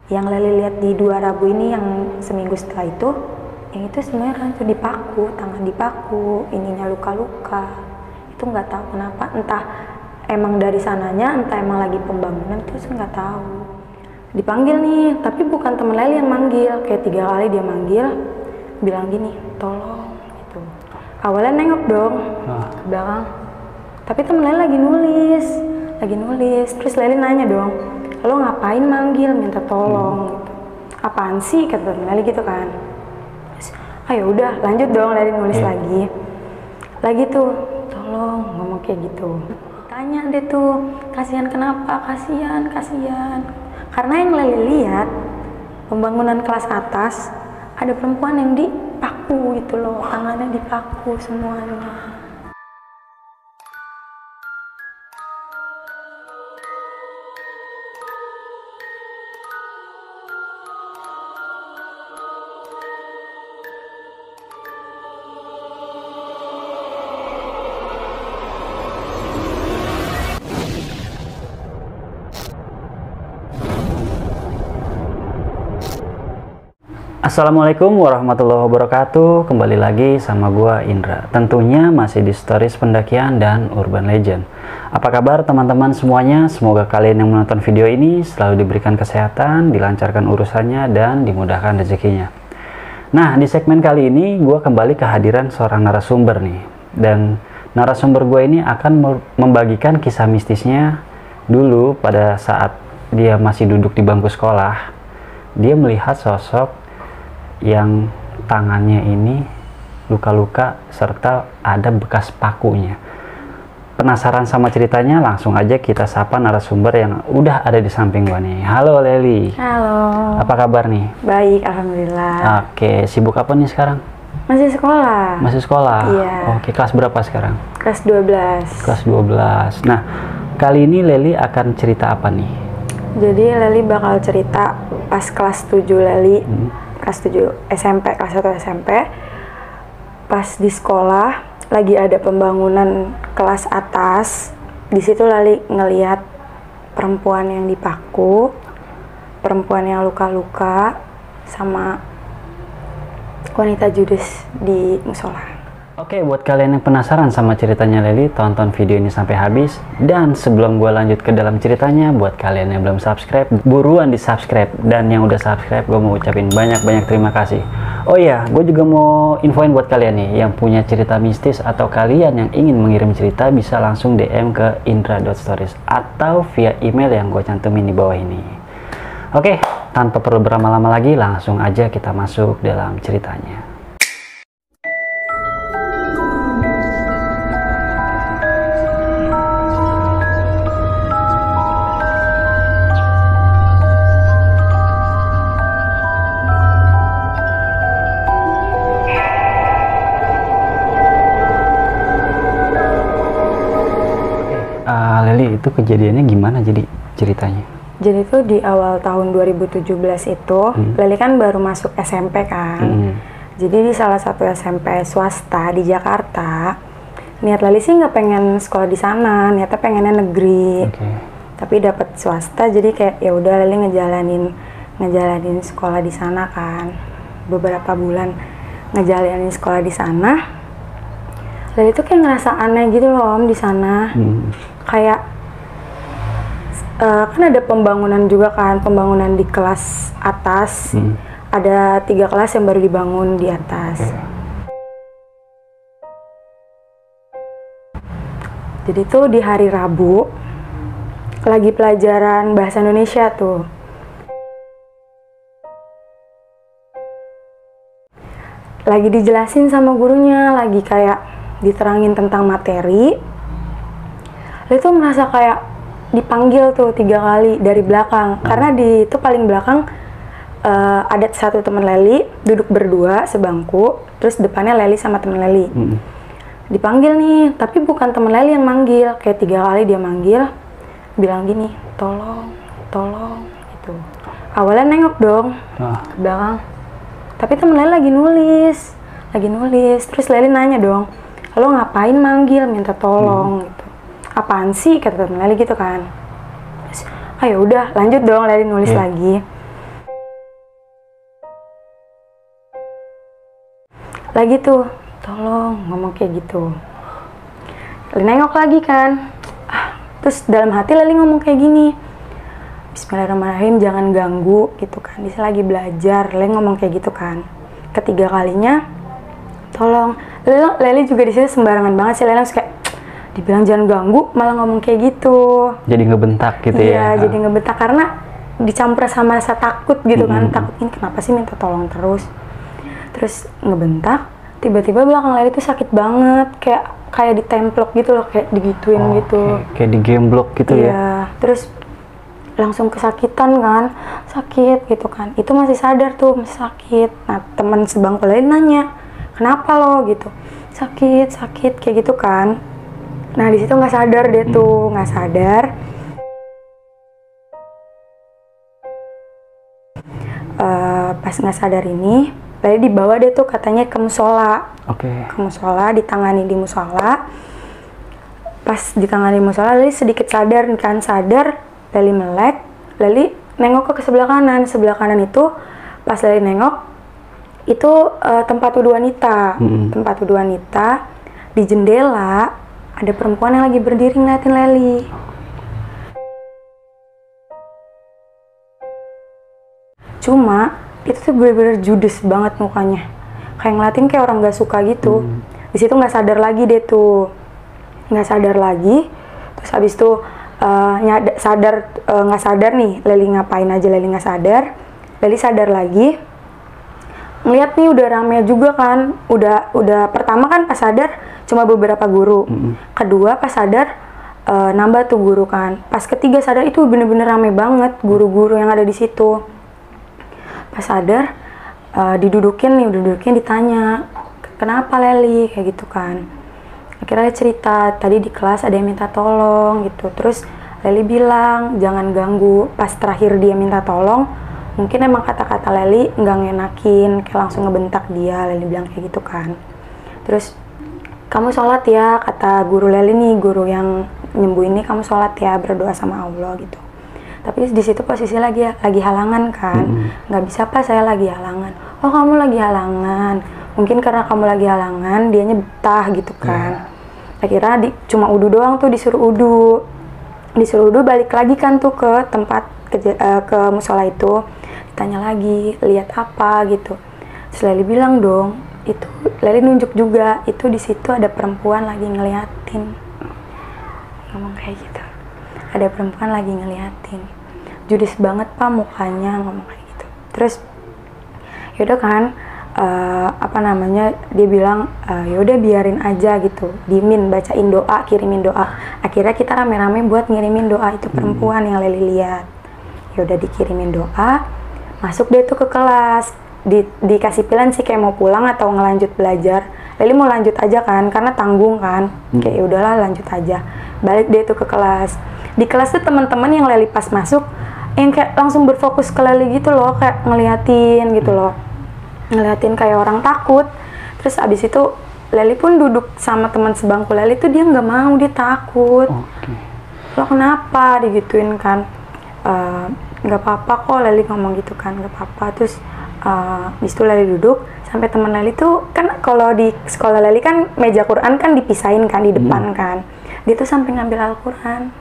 Yang Leli lihat di 2 Rabu ini yang seminggu setelah itu, yang itu sebenarnya rancu dipaku, tangan dipaku, ininya luka-luka. Itu nggak tahu kenapa, entah emang dari sananya, entah emang lagi pembangunan, terus nggak tahu. Dipanggil nih, tapi bukan temen Leli yang manggil, kayak 3 kali dia manggil, bilang gini, tolong gitu. Awalnya nengok dong ke belakang, tapi temen Leli lagi nulis, terus Leli nanya dong, lo ngapain manggil minta tolong gitu. Apaan sih kata temen Leli gitu kan. Terus, ayo udah lanjut dong, Leli nulis lagi tuh, tolong ngomong kayak gitu. Tanya deh tuh, kasihan kenapa, kasihan karena yang Leli lihat pembangunan kelas atas ada perempuan yang dipaku gitu loh, tangannya dipaku semuanya. Assalamualaikum warahmatullahi wabarakatuh. Kembali lagi sama gua Indra. Tentunya masih di stories pendakian dan urban legend. Apa kabar teman-teman semuanya? Semoga kalian yang menonton video ini selalu diberikan kesehatan, dilancarkan urusannya, dan dimudahkan rezekinya. Nah, di segmen kali ini gua kembali kehadiran seorang narasumber nih. Dan narasumber gua ini akan membagikan kisah mistisnya dulu pada saat dia masih duduk di bangku sekolah. Dia melihat sosok yang tangannya ini luka-luka serta ada bekas pakunya. Penasaran sama ceritanya? Langsung aja kita sapa narasumber yang udah ada di samping gua nih. Halo Leli. Halo. Apa kabar nih? Baik, alhamdulillah. Oke, sibuk apa nih sekarang? Masih sekolah. Masih sekolah? Iya. Oke, kelas berapa sekarang? Kelas 12. Kelas 12. Nah, kali ini Leli akan cerita apa nih? Jadi Leli bakal cerita pas kelas 7 Leli. Kelas 7 SMP, kelas 1 SMP, pas di sekolah lagi ada pembangunan kelas atas. Di situ Leli ngelihat perempuan yang dipaku, perempuan yang luka-luka, sama wanita judes di musola. Oke, buat kalian yang penasaran sama ceritanya Leli, tonton video ini sampai habis. Dan sebelum gue lanjut ke dalam ceritanya, buat kalian yang belum subscribe, buruan di subscribe. Dan yang udah subscribe, gue mau ucapin banyak-banyak terima kasih. Oh iya, gue juga mau infoin buat kalian nih, yang punya cerita mistis atau kalian yang ingin mengirim cerita, bisa langsung DM ke indra.stories atau via email yang gue cantumin di bawah ini. Oke, tanpa perlu berlama-lama lagi, langsung aja kita masuk dalam ceritanya. Leli, itu kejadiannya gimana jadi ceritanya? Jadi tuh di awal tahun 2017 itu, Leli kan baru masuk SMP kan. Jadi di salah satu SMP swasta di Jakarta, niat Leli sih nggak pengen sekolah di sana, niatnya pengennya negeri. Tapi dapat swasta, jadi kayak ya udah Leli ngejalanin sekolah di sana kan. Beberapa bulan ngejalanin sekolah di sana, Leli tuh kayak ngerasa aneh gitu loh Om di sana. Kayak kan ada pembangunan juga kan, pembangunan di kelas atas. Ada 3 kelas yang baru dibangun di atas. Jadi tuh di hari Rabu lagi pelajaran bahasa Indonesia tuh. Lagi dijelasin sama gurunya, lagi kayak diterangin tentang materi. Dia tuh merasa kayak dipanggil tuh 3 kali dari belakang. Karena di itu paling belakang ada satu teman Leli duduk berdua sebangku, terus depannya Leli sama teman Leli. Dipanggil nih, tapi bukan teman Leli yang manggil, kayak 3 kali dia manggil, bilang gini, tolong gitu. Awalnya nengok dong ke belakang, tapi teman Leli lagi nulis, terus Leli nanya dong, lo ngapain manggil minta tolong gitu. Apaan sih kata temen Leli gitu kan. Terus, ayo udah lanjut dong, Leli nulis lagi. lagi tuh, tolong ngomong kayak gitu. Leli nengok lagi kan, terus dalam hati Leli ngomong kayak gini, Bismillahirrahmanirrahim, jangan ganggu gitu kan, dia lagi belajar. Leli ngomong kayak gitu kan. Ketiga kalinya, tolong. Leli juga di situ sembarangan banget sih. Leli langsung kayak dibilang jangan ganggu, malah ngomong kayak gitu. Jadi ngebentak gitu ya? Iya, jadi ngebentak karena dicampur sama rasa takut gitu kan. Takut ini kenapa sih minta tolong terus. Terus ngebentak, tiba-tiba belakang Leli tuh sakit banget, kayak ditemplok gitu loh, kayak digituin gitu. Kayak digemblok gitu ya. Iya, terus langsung kesakitan kan, sakit gitu kan. Itu masih sadar tuh, masih sakit. Nah, teman sebangku Leli nanya, kenapa lo gitu? Sakit kayak gitu kan. Nah, di situ nggak sadar dia tuh, nggak sadar. Pas nggak sadar ini, Leli dibawa dia tuh katanya ke musola. Ke musola, ditangani di musola. Pas ditangani di musola, Leli sedikit sadar kan, Leli melek, Leli nengok ke sebelah kanan. Sebelah kanan itu, pas Leli nengok, itu tempat wudhu wanita. Tempat wudhu wanita, di jendela ada perempuan yang lagi berdiri ngeliatin Leli. Cuma itu tuh bener-bener judes banget mukanya, kayak ngeliatin kayak orang gak suka gitu. Di situ nggak sadar lagi deh tuh, nggak sadar lagi. Terus habis itu nggak sadar nih Leli ngapain aja. Leli nggak sadar, Leli sadar lagi ngeliat nih udah rame juga kan. Udah pertama kan pas sadar cuma beberapa guru, kedua pas sadar nambah tuh guru kan, pas ketiga sadar itu bener-bener rame banget guru-guru yang ada di situ. Pas sadar didudukin, ditanya kenapa Leli kayak gitu kan. Akhirnya cerita tadi di kelas ada yang minta tolong gitu. Terus Leli bilang jangan ganggu. Pas terakhir dia minta tolong, mungkin emang kata-kata Leli nggak ngenakin, kayak langsung ngebentak dia. Leli bilang kayak gitu kan. Terus kamu sholat ya, kata guru Leli nih, guru yang nyembuhin ini, kamu sholat ya, berdoa sama Allah gitu. Tapi di situ posisi lagi halangan kan, nggak bisa Pak, saya lagi halangan. Oh kamu lagi halangan, mungkin karena kamu lagi halangan dianya betah gitu kan. Akhirnya cuma udu doang tuh, disuruh udu, balik lagi kan tuh ke tempat ke musola itu, ditanya lagi lihat apa gitu. Terus Leli bilang dong, itu Leli nunjuk juga, itu di situ ada perempuan lagi ngeliatin, ngomong kayak gitu, ada perempuan lagi ngeliatin. Judes banget Pak mukanya, ngomong kayak gitu. Terus yaudah kan, dia bilang yaudah biarin aja gitu, dimin, bacain doa, kirimin doa. Akhirnya kita rame-rame buat ngirimin doa itu perempuan yang Leli lihat. Yaudah dikirimin doa, masuk deh tuh ke kelas. Dikasih pilihan sih kayak mau pulang atau ngelanjut belajar. Leli mau lanjut aja kan, karena tanggung kan. Kayak yaudahlah lanjut aja. Balik deh tuh ke kelas. Di kelas tuh teman-teman yang Leli pas masuk, yang kayak langsung berfokus ke Leli gitu loh, kayak ngeliatin gitu loh, ngeliatin kayak orang takut. Terus abis itu Leli pun duduk sama teman sebangku Leli tuh, dia nggak mau, dia takut. Lo kenapa, digituin kan. Nggak apa-apa kok, Leli ngomong gitu kan, nggak apa-apa. Terus abis itu Leli duduk sampai teman Leli tuh kan, kalau di sekolah Leli kan meja Quran kan dipisahin kan di depan kan, dia tuh sampai ngambil Al-Quran.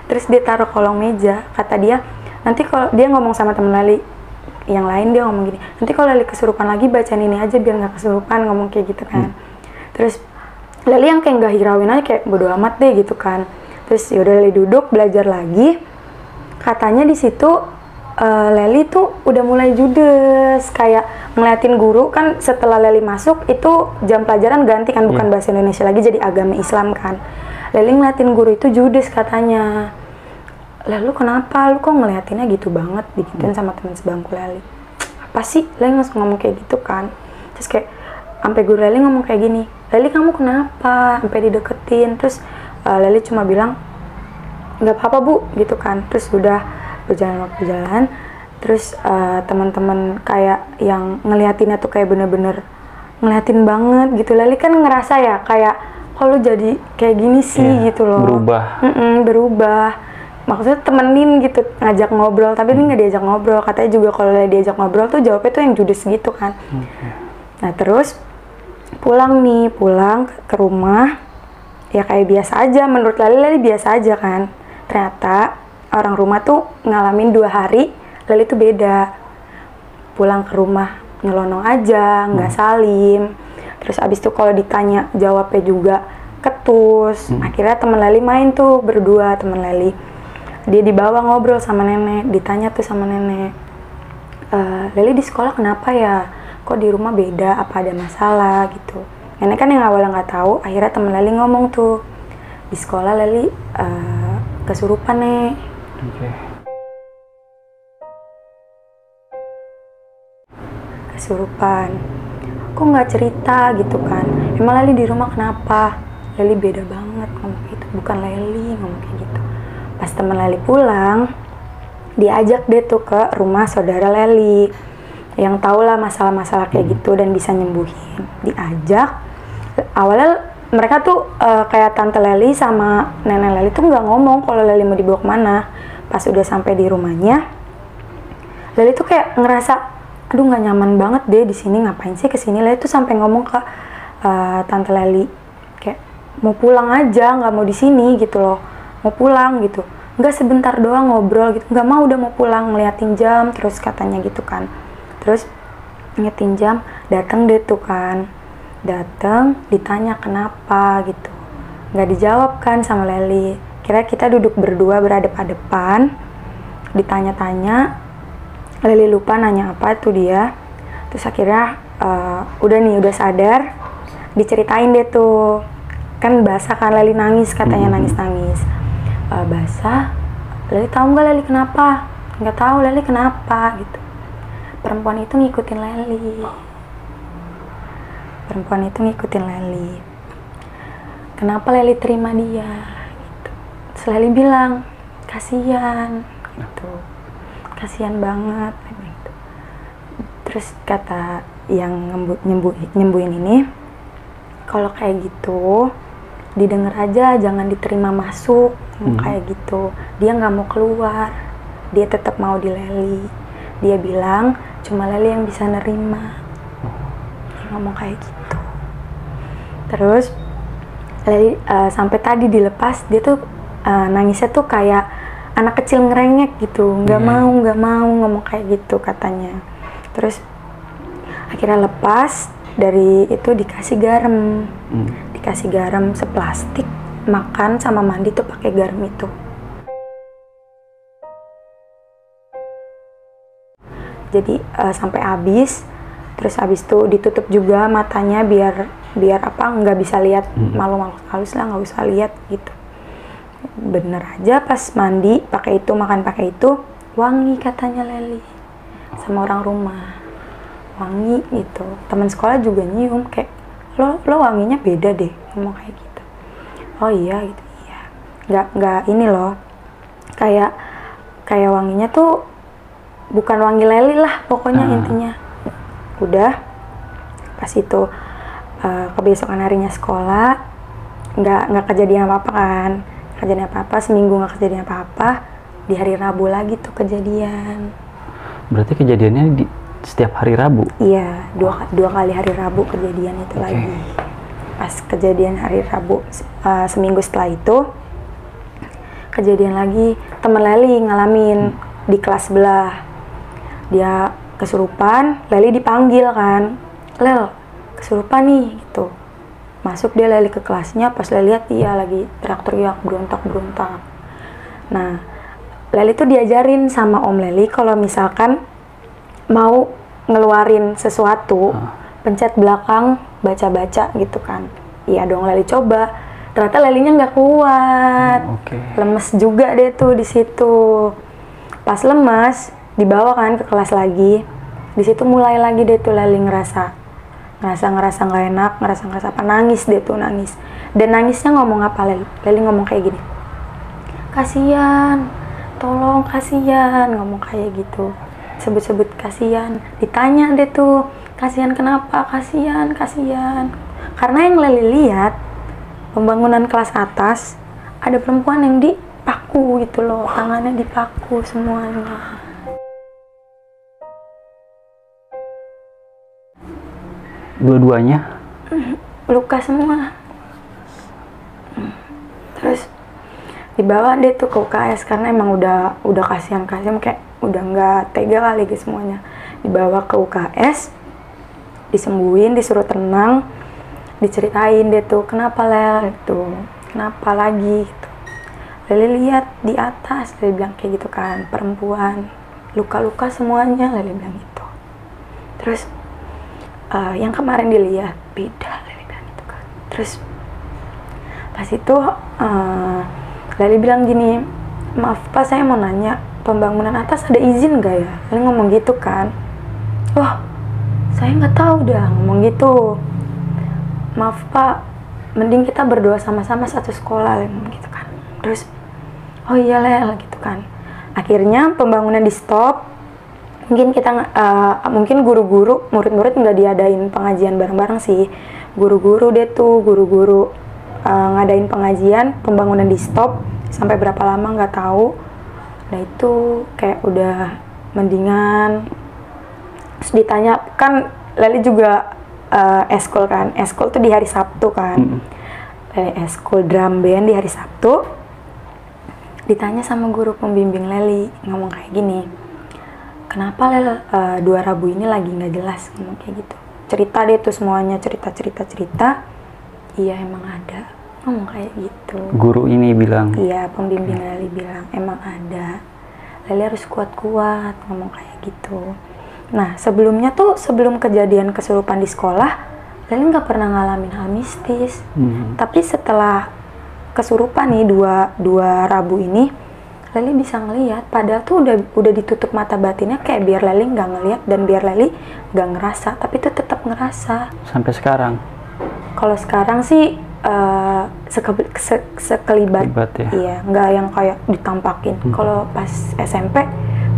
Terus dia taruh kolong meja, kata dia, nanti kalau dia ngomong sama temen Leli yang lain, dia ngomong gini, nanti kalau Leli kesurupan lagi bacain ini aja biar nggak kesurupan, ngomong kayak gitu kan. Terus Leli yang kayak nggak hirauin aja, kayak bodo amat deh gitu kan. Terus yaudah Leli duduk belajar lagi. Katanya di situ Leli tuh udah mulai judes, kayak ngeliatin guru kan. Setelah Leli masuk itu jam pelajaran ganti kan, bukan bahasa Indonesia lagi, jadi agama Islam kan. Leli ngeliatin guru itu judes katanya. Lalu kenapa lu kok ngeliatinnya gitu banget, digituin sama teman sebangku Leli. Apa sih? Leli langsung ngomong kayak gitu kan. Terus kayak sampai guru Leli ngomong kayak gini, Leli kamu kenapa? Sampai dideketin. Terus Leli cuma bilang nggak apa-apa Bu gitu kan. Terus udah berjalan. Terus teman-teman kayak yang ngeliatinnya tuh kayak bener-bener ngeliatin banget gitu. Leli kan ngerasa ya kayak, kok lu jadi kayak gini sih gitu loh. Berubah. Maksudnya temenin gitu, ngajak ngobrol, tapi ini nggak diajak ngobrol. Katanya juga kalau diajak ngobrol tuh jawabnya tuh yang judes gitu kan. Nah terus pulang ke rumah ya kayak biasa aja, menurut Leli biasa aja kan. Ternyata orang rumah tuh ngalamin 2 hari Leli tuh beda. Pulang ke rumah nyelonong aja, nggak salim. Terus abis itu kalau ditanya jawabnya juga ketus. Akhirnya temen Leli main tuh berdua, temen Leli. Dia dibawa ngobrol sama nenek, ditanya tuh sama nenek, Leli di sekolah kenapa ya? Kok di rumah beda? Apa ada masalah gitu? Nenek kan yang awalnya nggak tahu, akhirnya temen Leli ngomong tuh, di sekolah Leli kesurupan nih. Kesurupan. Kok nggak cerita gitu kan? Emang Leli di rumah kenapa? Leli beda banget ngomong gitu, bukan Leli ngomong kayak gitu. Pas temen Leli pulang, diajak deh tuh ke rumah saudara Leli yang tau lah masalah-masalah kayak gitu dan bisa nyembuhin. Diajak, awalnya mereka tuh kayak tante Leli sama nenek Leli tuh nggak ngomong kalau Leli mau dibawa kemana. Pas udah sampai di rumahnya, Leli tuh kayak ngerasa, aduh nggak nyaman banget deh di sini, ngapain sih kesini. Leli tuh sampai ngomong ke tante Leli kayak mau pulang aja, nggak mau di sini gitu loh, mau pulang gitu. Nggak sebentar doang ngobrol gitu, nggak mau, udah mau pulang, ngeliatin jam terus katanya gitu kan. Terus ngeliatin jam, dateng deh tuh kan, dateng ditanya kenapa gitu, nggak dijawab kan sama Leli. Kira kita duduk berdua berhadapan-hadapan, ditanya-tanya, Leli lupa nanya apa tuh dia. Terus akhirnya udah sadar, diceritain deh tuh, kan basah kan, Leli nangis katanya, nangis-nangis. Basah, Leli tahu nggak Leli kenapa? Nggak tahu Leli kenapa gitu. Perempuan itu ngikutin Leli. Perempuan itu ngikutin Leli. Kenapa Leli terima dia? Gitu. Terus Leli bilang, kasihan gitu. Kasihan banget gitu. Terus kata yang nyembuhin ini, kalau kayak gitu didengar aja, jangan diterima masuk. Kayak gitu, dia nggak mau keluar, dia tetap mau di Leli. Dia bilang cuma Leli yang bisa nerima. Dia ngomong kayak gitu. Terus Leli sampai tadi dilepas, dia tuh nangisnya tuh kayak anak kecil ngerengek gitu, nggak mau ngomong kayak gitu katanya. Terus akhirnya lepas dari itu, dikasih garam, dikasih garam seplastik, makan sama mandi tuh pakai garam itu. Jadi sampai habis. Terus habis itu ditutup juga matanya biar apa, nggak bisa lihat makhluk halus lah, nggak usah lihat gitu. Bener aja pas mandi pakai itu, makan pakai itu, wangi katanya Leli sama orang rumah, wangi gitu. Teman sekolah juga nyium kayak, lo wanginya beda deh, ngomong kayak gitu. Oh iya gitu, iya. Nggak ini loh, kayak wanginya tuh bukan wangi Leli lah pokoknya intinya. Udah pas itu kebesokan harinya sekolah, nggak kejadian apa-apa kan, kejadian apa-apa, seminggu nggak kejadian apa-apa. Di hari Rabu lagi tuh kejadian. Berarti kejadiannya di setiap hari Rabu? Iya, dua kali hari Rabu kejadian itu lagi. Pas kejadian hari Rabu, seminggu setelah itu kejadian lagi, temen Leli ngalamin di kelas sebelah. Dia kesurupan, Leli dipanggil kan, Lel kesurupan nih gitu. Masuk dia Leli ke kelasnya, pas Leli lihat dia lagi teriak-teriak, berontak. Nah, Leli tuh diajarin sama Om Leli kalau misalkan mau ngeluarin sesuatu, pencet belakang, baca-baca gitu kan. Iya dong, Leli coba. Ternyata Lelinya nggak kuat, lemes juga deh tuh di situ. Pas lemes, dibawa kan ke kelas lagi. Di situ mulai lagi deh tuh Leli ngerasa nggak enak, ngerasa apa, nangis deh tuh, nangis. Dan nangisnya ngomong apa Leli? Leli ngomong kayak gini, kasihan, tolong kasihan, ngomong kayak gitu. Sebut-sebut kasihan. Ditanya deh tuh, kasihan kenapa? Kasihan. Karena yang Leli lihat, pembangunan kelas atas, ada perempuan yang dipaku gitu loh, tangannya dipaku semuanya. Dua-duanya? luka semua. Terus dibawa deh tuh ke UKS karena emang udah kasihan kayak udah nggak tega kali gitu semuanya. Dibawa ke UKS, disembuhin, disuruh tenang, diceritain deh tuh kenapa Lel gitu, kenapa lagi gitu. Leli lihat di atas, Leli bilang kayak gitu kan, perempuan luka-luka semuanya, Leli bilang gitu. Terus yang kemarin dilihat beda, Leli bilang gitu kan. Terus pas itu Leli bilang gini, maaf Pak, saya mau nanya, pembangunan atas ada izin gak ya? Leli ngomong gitu kan. Wah, saya nggak tahu dah, ngomong gitu. Maaf Pak, mending kita berdoa sama-sama satu sekolah, Leli ngomong gitu kan. Terus, oh iya Lel, gitu kan. Akhirnya pembangunan di stop. Mungkin kita, mungkin guru-guru, murid-murid nggak diadain pengajian bareng-bareng sih. Guru-guru deh tuh, guru-guru ngadain pengajian, pembangunan di stop sampai berapa lama nggak tahu. Nah itu kayak udah mendingan. Terus ditanya kan, Leli juga eskul kan, eskul tuh di hari Sabtu kan. Leli eskul drum band di hari Sabtu. Ditanya sama guru pembimbing Leli, ngomong kayak gini, kenapa Lel 2 Rabu ini lagi nggak jelas, ngomong kayak gitu. Cerita deh tuh semuanya, cerita. Iya emang ada, ngomong kayak gitu. Guru ini bilang? Iya, pembimbing Leli bilang emang ada. Leli harus kuat-kuat, ngomong kayak gitu. Nah sebelumnya tuh, sebelum kejadian kesurupan di sekolah, Leli nggak pernah ngalamin hal mistis. Tapi setelah kesurupan nih dua Rabu ini, Leli bisa ngelihat. Padahal tuh udah ditutup mata batinnya kayak biar Leli nggak ngelihat dan biar Leli nggak ngerasa, tapi tuh tetap ngerasa. Sampai sekarang? Kalau sekarang sih sekelibat ya? Iya, nggak yang kayak ditampakin. Kalau pas SMP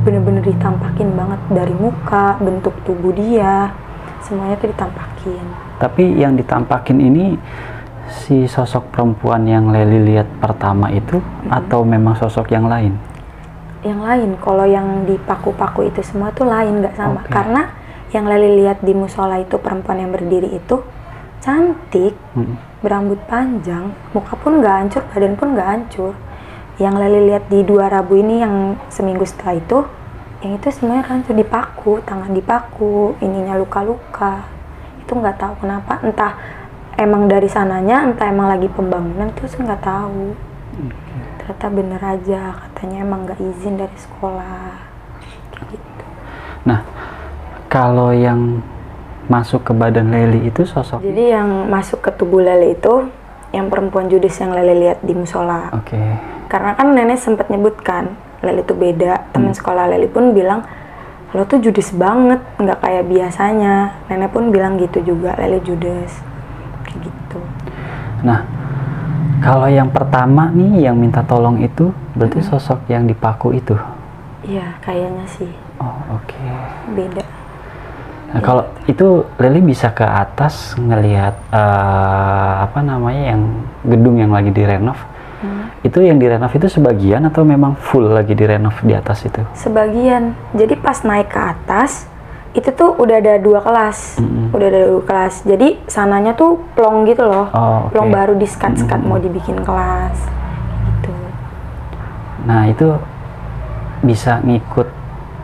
bener-bener ditampakin banget, dari muka, bentuk tubuh dia, semuanya tuh ditampakin. Tapi yang ditampakin ini si sosok perempuan yang Leli lihat pertama itu atau memang sosok yang lain? Yang lain. Kalau yang di paku-paku itu semua tuh lain, nggak sama. Karena yang Leli lihat di musola itu perempuan yang berdiri itu cantik, berambut panjang, muka pun nggak hancur, badan pun nggak hancur. Yang Leli lihat di 2 Rabu ini yang seminggu setelah itu, yang itu semuanya hancur, dipaku, tangan dipaku, ininya luka-luka. Itu nggak tahu kenapa, entah emang dari sananya, entah emang lagi pembangunan, tuh saya nggak tahu. Ternyata bener aja, katanya emang nggak izin dari sekolah, kayak gitu. Nah, kalau yang masuk ke badan Leli itu sosok? Jadi yang masuk ke tubuh Leli itu yang perempuan judes yang Leli lihat di musola. Karena kan nenek sempat nyebutkan Leli itu beda. Teman sekolah Leli pun bilang, lo tuh judes banget, nggak kayak biasanya. Nenek pun bilang gitu juga, Leli judes, kayak gitu. Nah, kalau yang pertama nih yang minta tolong itu berarti sosok yang dipaku itu? Iya, kayaknya sih. Oh, Beda. Nah, kalau itu Leli bisa ke atas ngelihat yang gedung yang lagi direnov. Itu yang direnov itu sebagian atau memang full lagi direnov di atas itu? Sebagian. Jadi pas naik ke atas itu tuh udah ada 2 kelas. Udah ada 2 kelas. Jadi sananya tuh plong gitu loh. Plong baru di skat-skat mau dibikin kelas gitu. Nah, itu bisa ngikut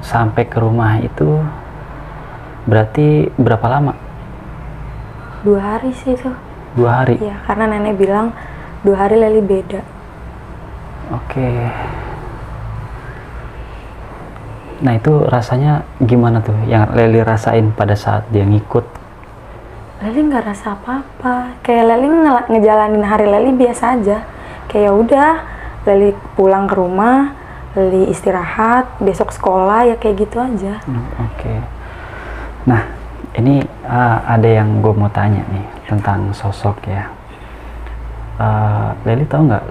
sampai ke rumah itu berarti berapa lama? 2 hari sih itu. 2 hari? Iya, karena nenek bilang 2 hari Leli beda. Nah itu rasanya gimana tuh yang Leli rasain pada saat dia ngikut? Leli nggak rasa apa-apa. Kayak Leli ngejalanin hari Leli biasa aja. Kayak udah, Leli pulang ke rumah, Leli istirahat, besok sekolah, ya kayak gitu aja. Nah, ini ada yang gue mau tanya nih tentang sosok ya. Leli tahu nggak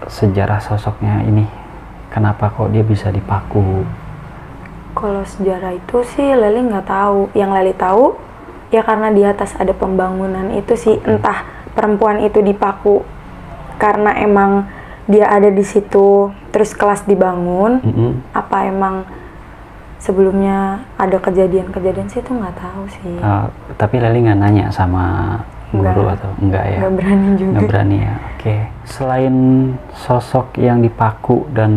sejarah sosoknya ini? Kenapa kok dia bisa dipaku? Kalau sejarah itu sih Leli nggak tahu. Yang Leli tahu ya karena di atas ada pembangunan itu sih. Entah perempuan itu dipaku karena emang dia ada di situ terus kelas dibangun, apa emang sebelumnya ada kejadian-kejadian sih itu nggak tahu sih. Tapi Leli nggak nanya sama guru atau enggak ya? Nggak berani juga. Nggak berani ya. Oke. Selain sosok yang dipaku dan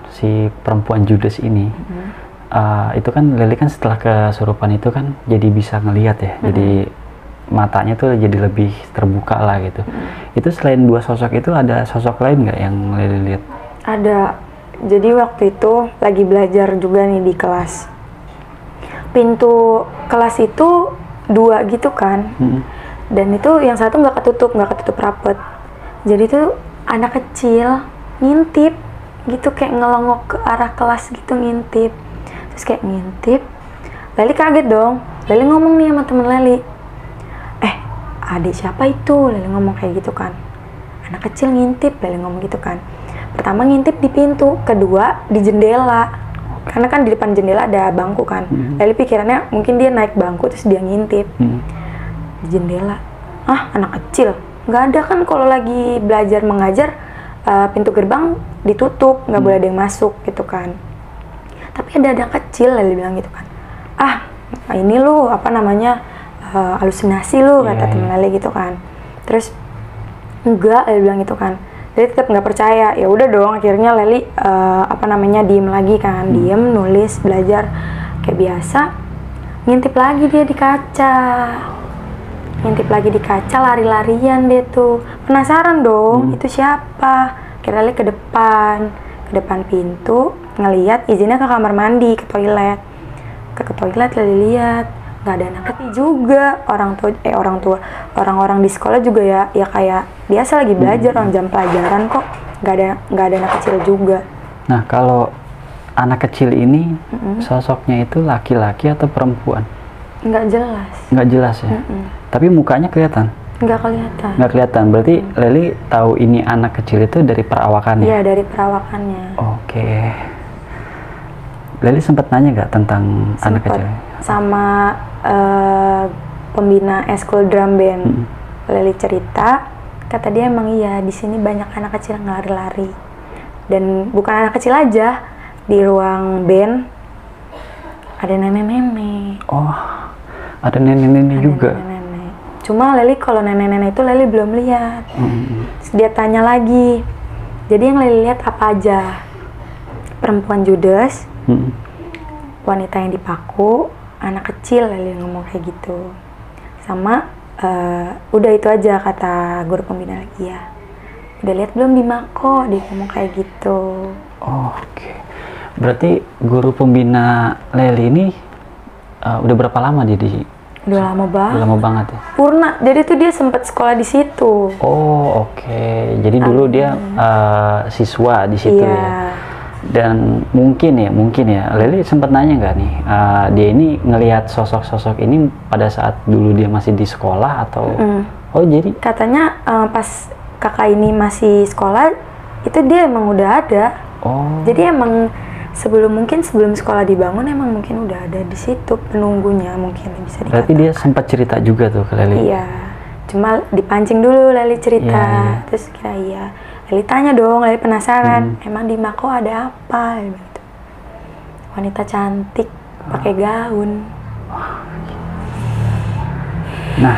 si perempuan judes ini, itu kan Leli kan setelah kesurupan itu kan jadi bisa ngelihat ya. Jadi matanya tuh jadi lebih terbuka lah gitu. Itu selain dua sosok itu ada sosok lain nggak yang Leli lihat? Ada. Jadi waktu itu lagi belajar juga nih di kelas. Pintu kelas itu 2 gitu kan. Dan itu yang satu nggak ketutup rapet. Jadi tuh anak kecil ngintip gitu, kayak ngelongok ke arah kelas gitu, ngintip. Terus kayak ngintip. Leli kaget dong. Leli ngomong nih sama temen Leli. Adik siapa itu? Leli ngomong kayak gitu kan. Anak kecil ngintip, Leli ngomong gitu kan. Pertama ngintip di pintu, kedua di jendela. Karena kan di depan jendela ada bangku kan. Leli pikirannya mungkin dia naik bangku terus dia ngintip. Di jendela. Anak kecil. Nggak ada kan kalau lagi belajar mengajar, pintu gerbang ditutup, nggak boleh ada yang masuk gitu kan. Tapi ada anak kecil, Leli bilang gitu kan. Ini lu apa namanya, halusinasi lu, kata temen Leli gitu kan. Terus enggak, Leli bilang gitu kan. Leli tetap nggak percaya. Ya udah dong, akhirnya Leli diem lagi kan, diem, nulis, belajar kayak biasa. Ngintip lagi dia di kaca. Ngintip lagi di kaca, lari-larian dia tuh. Penasaran dong, itu siapa? Kira Leli ke depan pintu, ngeliat izinnya ke kamar mandi, ke toilet. Ke toilet Leli lihat, nggak ada anak kecil juga. Orang-orang di sekolah juga ya kayak biasa lagi belajar, orang jam pelajaran kok, nggak ada anak kecil juga. Nah, kalau anak kecil ini sosoknya itu laki-laki atau perempuan? Nggak jelas ya. Tapi mukanya kelihatan? Nggak kelihatan. Berarti Leli tahu ini anak kecil itu dari perawakannya? Iya, dari perawakannya. Oke. Leli sempat nanya nggak tentang anak kecil? Sama pembina eskul drum band. Leli cerita, kata dia emang iya di sini banyak anak kecil yang lari-lari. Dan bukan anak kecil aja, di ruang band ada nenek-nenek. Oh, ada nenek-nenek juga. Nenek-nenek. Cuma Leli kalau nenek-nenek itu Leli belum lihat. Terus dia tanya lagi. Jadi yang Leli lihat apa aja? Perempuan judes, wanita yang dipaku, anak kecil, Leli ngomong kayak gitu. Sama udah itu aja kata guru pembina lagi ya. Udah lihat belum di Mako? Dia ngomong kayak gitu. Oke. Berarti guru pembina Leli ini udah berapa lama dia di? Udah lama banget. Udah lama banget ya. Purna. Jadi tuh dia sempat sekolah di situ. Oh, oke. Jadi dulu dia siswa di situ ya. Dan mungkin ya Leli sempat nanya nggak nih, dia ini ngelihat sosok-sosok ini pada saat dulu dia masih di sekolah atau oh jadi katanya pas kakak ini masih sekolah itu dia emang udah ada. Jadi emang sebelum sekolah dibangun emang mungkin udah ada di situ penunggunya, mungkin bisa dikatakan. Berarti dia sempat cerita juga tuh ke Leli? Iya, cuma dipancing dulu Leli cerita. Terus kira iya. Leli tanya dong, Leli penasaran, emang di Mako ada apa? Gitu. Wanita cantik, pakai gaun. Nah,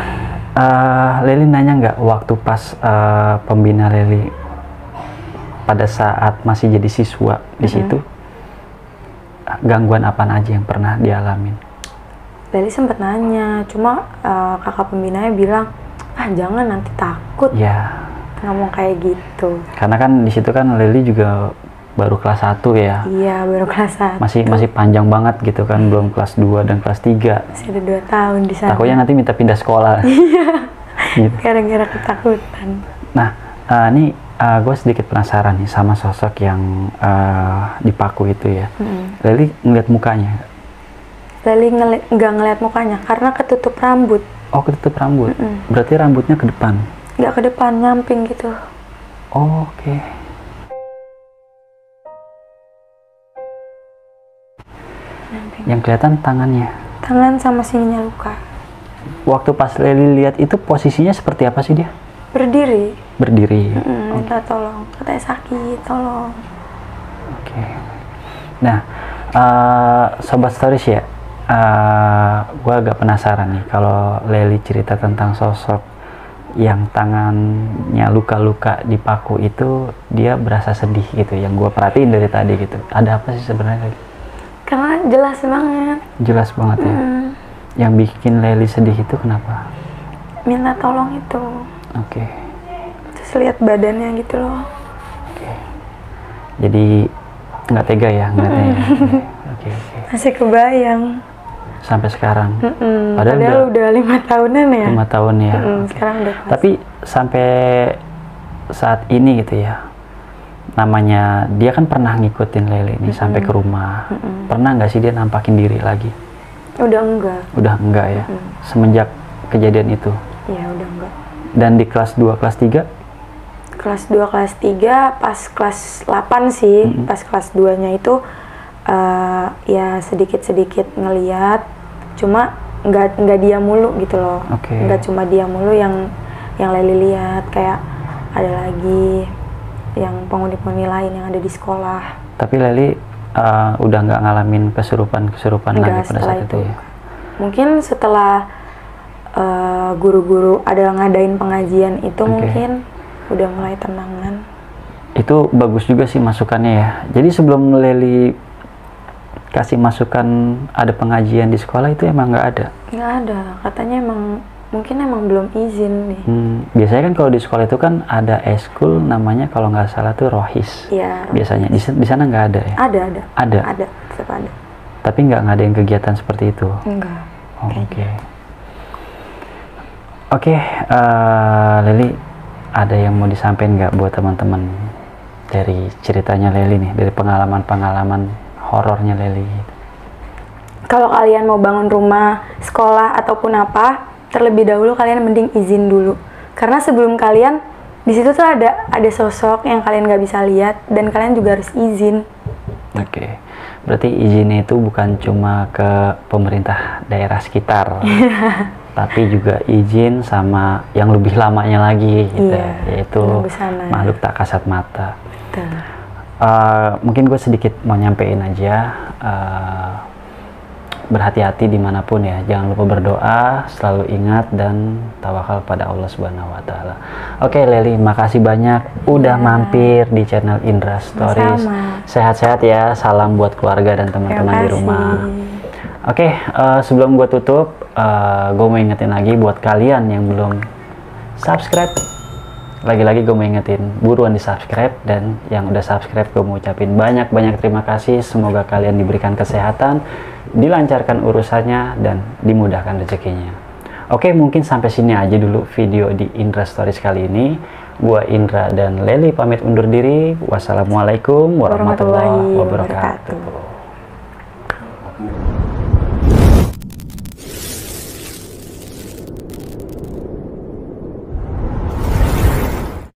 Leli nanya nggak waktu pas pembina Leli pada saat masih jadi siswa di situ, gangguan apa aja yang pernah dialamin? Leli sempat nanya, cuma kakak pembinanya bilang, jangan nanti takut. Ya. Ngomong kayak gitu. Karena kan di situ kan Leli juga baru kelas 1 ya. Iya, baru kelas 1. Masih panjang banget gitu kan, belum kelas 2 dan kelas 3. Masih ada 2 tahun di sana. Takutnya nanti minta pindah sekolah. Iya. Gitu. Gara-gara ketakutan. Nah, ini gue sedikit penasaran nih sama sosok yang dipaku itu ya. Leli ngeliat mukanya? Leli nggak ngeliat mukanya karena ketutup rambut. Oh, ketutup rambut. Berarti rambutnya ke depan? Nggak ke depan, nyamping gitu. Oh, oke. Yang kelihatan tangannya? Tangan sama sininya luka. Waktu pas Leli lihat itu posisinya seperti apa sih dia? Berdiri. Berdiri. Minta tolong, katanya sakit, tolong. Oke. Nah, Sobat Stories ya, gue agak penasaran nih kalau Lely cerita tentang sosok yang tangannya luka-luka di paku itu, dia berasa sedih gitu, yang gue perhatiin dari tadi gitu. Ada apa sih sebenarnya? Karena jelas banget. Jelas banget ya. Yang bikin Lely sedih itu kenapa? Minta tolong itu. Oke. Terus lihat badannya gitu loh. Oke. Jadi nggak tega ya ngeliatnya. Oke. Masih kebayang. Sampai sekarang. Padahal udah 5 tahunan ya. 5 tahun ya. Sekarang udah. Tapi sampai saat ini gitu ya, namanya dia kan pernah ngikutin Lely ini sampai ke rumah. Pernah nggak sih dia nampakin diri lagi? Udah enggak. Udah enggak ya. Semenjak kejadian itu. Iya, udah enggak. Dan di kelas 2, kelas 3? Kelas 2, kelas 3, pas kelas 8 sih. Pas kelas 2-nya itu ya sedikit-sedikit ngeliat, cuma nggak dia mulu gitu loh. Nggak cuma dia mulu yang Lely lihat, kayak ada lagi yang penghuni-penghuni lain yang ada di sekolah. Tapi Lely udah nggak ngalamin kesurupan lagi pada saat itu ya? Mungkin setelah guru-guru ada ngadain pengajian itu mungkin udah mulai tenangan. Itu bagus juga sih masukannya ya. Jadi sebelum Lely kasih masukan ada pengajian di sekolah itu emang nggak ada? Nggak ada, katanya mungkin emang belum izin nih. Biasanya kan kalau di sekolah itu kan ada eskul, namanya kalau nggak salah tuh rohis. Iya. Biasanya di sana nggak ada ya? Ada, tetap ada. Tapi nggak ngadain kegiatan seperti itu? Enggak. Oke, Lely, ada yang mau disampaikan nggak buat teman-teman dari ceritanya Lely nih, dari pengalaman horornya Lely? Kalau kalian mau bangun rumah, sekolah ataupun apa, terlebih dahulu kalian mending izin dulu. Karena sebelum kalian di situ tuh ada sosok yang kalian nggak bisa lihat dan kalian juga harus izin. Oke. Berarti izinnya itu bukan cuma ke pemerintah daerah sekitar, tapi juga izin sama yang lebih lamanya lagi, gitu, yaitu makhluk tak kasat mata. Betul. Mungkin gue sedikit mau nyampein aja, berhati-hati dimanapun ya, jangan lupa berdoa, selalu ingat dan tawakal pada Allah Subhanahu Wa Taala. Oke Lely, makasih banyak udah mampir di channel Indra Stories. Sehat-sehat ya, salam buat keluarga dan teman-teman di rumah. Oke, sebelum gue tutup, gue mau ingetin lagi buat kalian yang belum subscribe. Lagi-lagi gue mau ingetin, buruan di subscribe, dan yang udah subscribe gue mau ucapin banyak-banyak terima kasih. Semoga kalian diberikan kesehatan, dilancarkan urusannya, dan dimudahkan rezekinya. Oke, mungkin sampai sini aja dulu video di Indra Stories kali ini. Gua Indra dan Lely pamit undur diri. Wassalamualaikum warahmatullahi wabarakatuh.